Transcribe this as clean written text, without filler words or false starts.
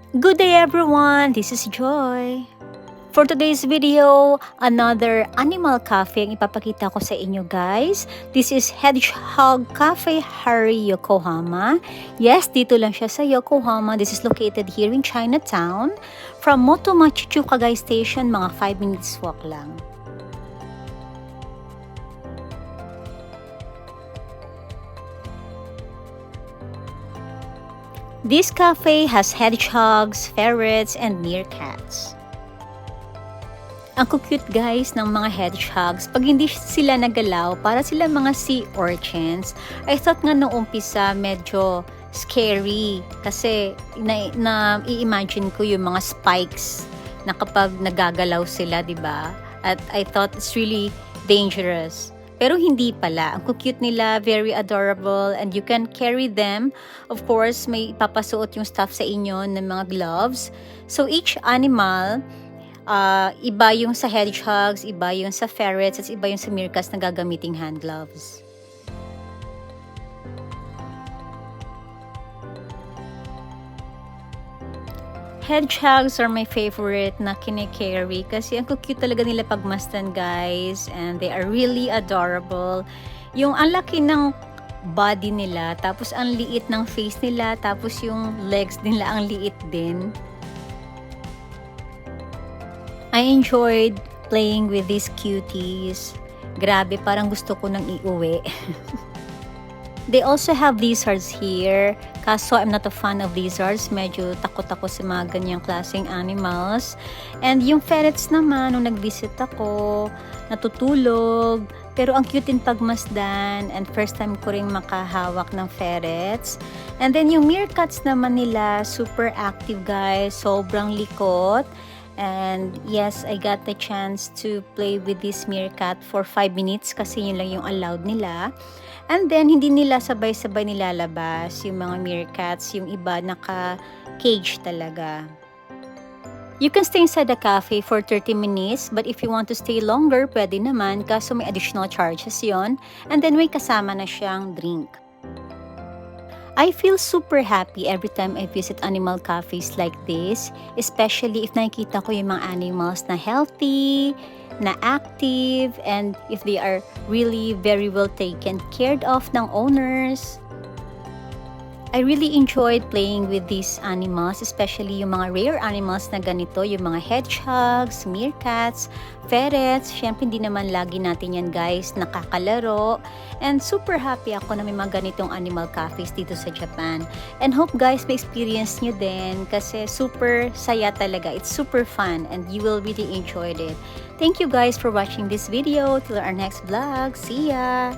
Good day everyone, this is Joy. For today's video, another animal cafe ang ipapakita ko sa inyo guys. This is Hedgehog Cafe Hari Yokohama. Yes, dito lang siya sa Yokohama. This is located here in Chinatown. From Motoma Chichukagai Station, mga 5 minutes walk lang. This cafe has hedgehogs, ferrets, and meerkats. Ang cute guys ng mga hedgehogs, pag hindi sila nagalaw, para sila mga sea urchins. I thought nga nung umpisa medyo scary kasi i-imagine ko yung mga spikes na kapag nagagalaw sila, di ba? At I thought it's really dangerous. Pero hindi pala. Ang cute nila, very adorable, and you can carry them. Of course, may ipapasuot yung staff sa inyo ng mga gloves. So each animal, iba yung sa hedgehogs, iba yung sa ferrets, at iba yung sa meerkats na gagamiting hand gloves. Hedgehogs are my favorite na kine-carry kasi ang cute talaga nila pagmasdan guys, and they are really adorable. Yung ang laki ng body nila, tapos ang liit ng face nila, tapos yung legs nila ang liit din. I enjoyed playing with these cuties. Grabe, parang gusto ko nang iuwi. They also have lizards here. Kaso I'm not a fan of lizards. Medyo takot ako sa mga ganyang klaseng animals. And yung ferrets naman, nung nag-visit ako, natutulog. Pero ang cute din pagmasdan. And first time ko rin makahawak ng ferrets. And then yung meerkats naman nila, super active guys. Sobrang likot. And yes, I got the chance to play with this meerkat for 5 minutes kasi yun lang yung allowed nila. And then, hindi nila sabay-sabay nilalabas yung mga meerkats, yung iba naka-cage talaga. You can stay inside the cafe for 30 minutes, but if you want to stay longer, pwede naman, kaso may additional charges yon. And then, may kasama na siyang drink. I feel super happy every time I visit animal cafes like this, especially if nakikita ko yung mga animals na healthy, na active, and if they are really very well taken cared of ng owners. I really enjoyed playing with these animals, especially yung mga rare animals na ganito, yung mga hedgehogs, meerkats, ferrets. Syempre, hindi naman lagi natin yan guys nakakalaro. And super happy ako na may mga ganitong animal cafes dito sa Japan. And hope guys may experience nyo din kasi super saya talaga. It's super fun and you will really enjoy it. Thank you guys for watching this video. Till our next vlog. See ya!